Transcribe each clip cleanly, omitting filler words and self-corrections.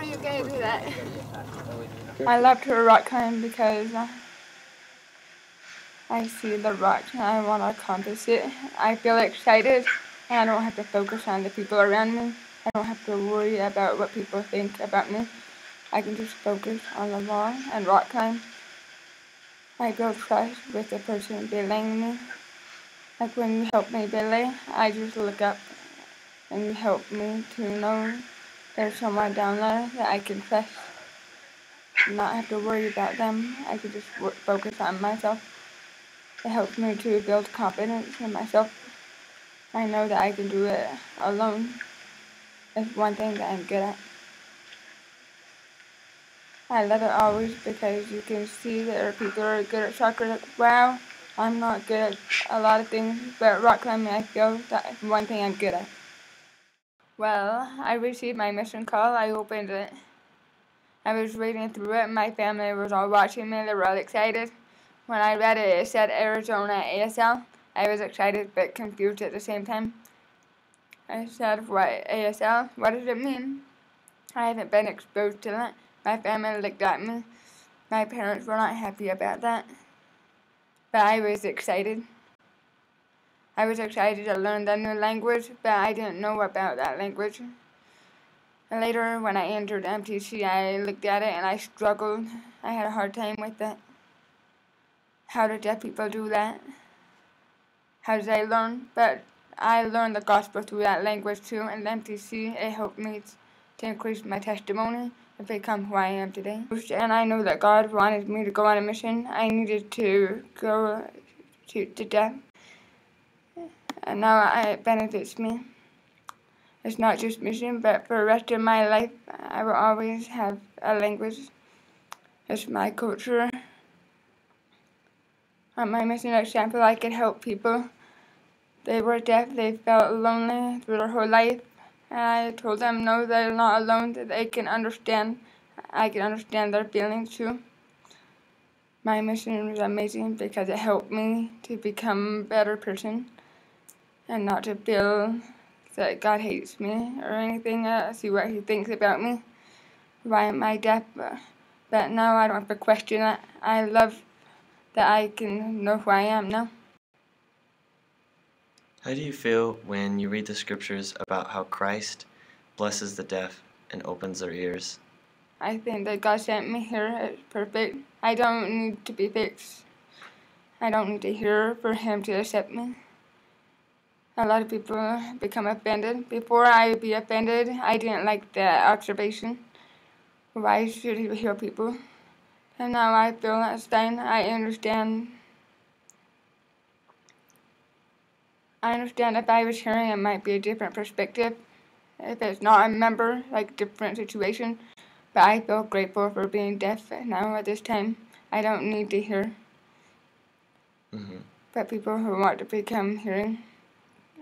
are you going to do that? I love to rock climb because I see the rock and I want to accomplish it. I feel excited and I don't have to focus on the people around me. I don't have to worry about what people think about me. I can just focus on the wall and rock climb. I build trust with the person belaying me. Like when you help me belay, I just look up and you help me to know there's someone down there that I can trust. Not have to worry about them. I can just focus on myself. It helps me to build confidence in myself. I know that I can do it alone. It's one thing that I'm good at. I love it always because you can see that there are people who are good at soccer. Like, wow, I'm not good at a lot of things, but rock climbing, I feel that's one thing I'm good at. Well, I received my mission call. I opened it. I was reading through it. My family was all watching me. They were all excited. When I read it, it said Arizona ASL. I was excited but confused at the same time. I said, what, ASL? What does it mean? I haven't been exposed to that. My family looked at me. My parents were not happy about that. But I was excited. I was excited to learn the new language, but I didn't know about that language. And later, when I entered MTC, I looked at it and I struggled. I had a hard time with it. How do deaf people do that? How did I learn? But I learned the gospel through that language too, and MTC, it helped me to increase my testimony and become who I am today. And I know that God wanted me to go on a mission. I needed to go to deaf, and now it benefits me. It's not just mission, but for the rest of my life, I will always have a language. It's my culture. On my mission example, I could help people. They were deaf, they felt lonely through their whole life. And I told them, no, they're not alone, that they can understand. I can understand their feelings too. My mission was amazing because it helped me to become a better person and not to feel that God hates me or anything, see what he thinks about me. Why am I deaf? But now I don't have to question that. I love that I can know who I am now. How do you feel when you read the scriptures about how Christ blesses the deaf and opens their ears? I think that God sent me here as perfect. I don't need to be fixed. I don't need to hear for him to accept me. A lot of people become offended. Before I be offended, I didn't like that observation. Why should he heal people? And now I feel that's fine. I understand if I was hearing, it might be a different perspective. If it's not a member, like different situation. But I feel grateful for being deaf now at this time. I don't need to hear. But people who want to become hearing,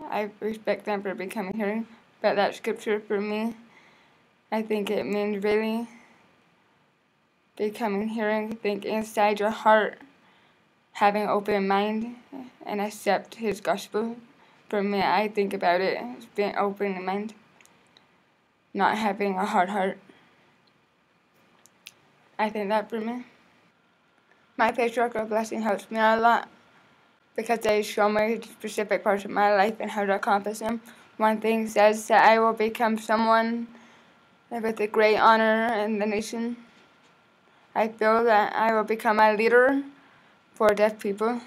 I respect them for becoming hearing. But that scripture for me, I think it means really becoming hearing. Think inside your heart, having an open mind and accept his gospel. For me, I think about it as being open in mind, not having a hard heart. I think that for me. My patriarchal blessing helps me a lot because they show me specific parts of my life and how to accomplish them. One thing says that I will become someone with a great honor in the nation. I feel that I will become a leader for deaf people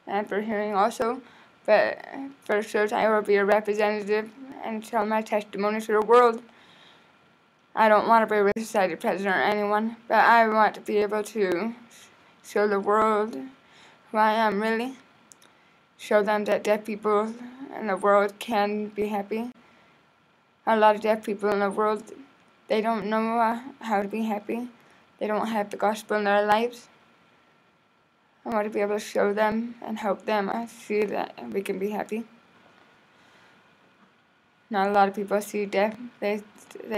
and for hearing also. But for sure, I will be a representative and tell my testimony to the world. I don't want to be a society president or anyone, but I want to be able to show the world who I am really. Show them that deaf people in the world can be happy. A lot of deaf people in the world, they don't know how to be happy. They don't have the gospel in their lives. I want to be able to show them and help them see that we can be happy. Not a lot of people see deaf. They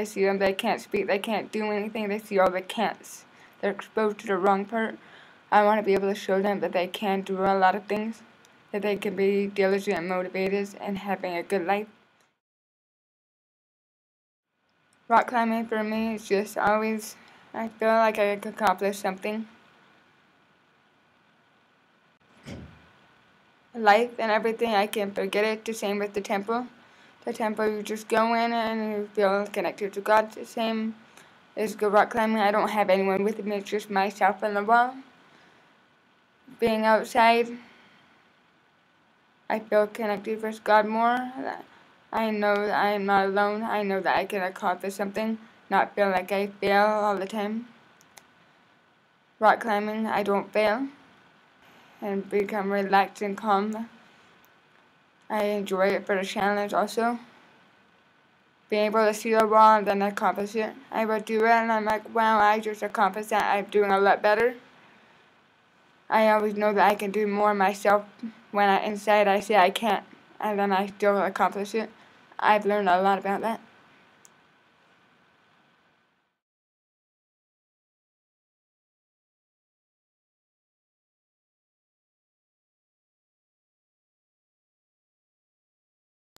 see them, they can't speak, they can't do anything, they see all the can'ts. They're exposed to the wrong part. I want to be able to show them that they can do a lot of things, that they can be diligent and motivated and having a good life. Rock climbing for me is just always, I feel like I could accomplish something. Life and everything, I can forget it. The same with the temple. The temple, you just go in and you feel connected to God. The same as go rock climbing. I don't have anyone with me. It's just myself and the wall. Being outside, I feel connected with God more. I know that I am not alone. I know that I can accomplish something, not feel like I fail all the time. Rock climbing, I don't fail, and become relaxed and calm. I enjoy it for the challenge also. Being able to see the wall and then accomplish it. I will do it and I'm like, wow, I just accomplished that. I'm doing a lot better. I always know that I can do more myself. When inside I say I can't, and then I still accomplish it. I've learned a lot about that.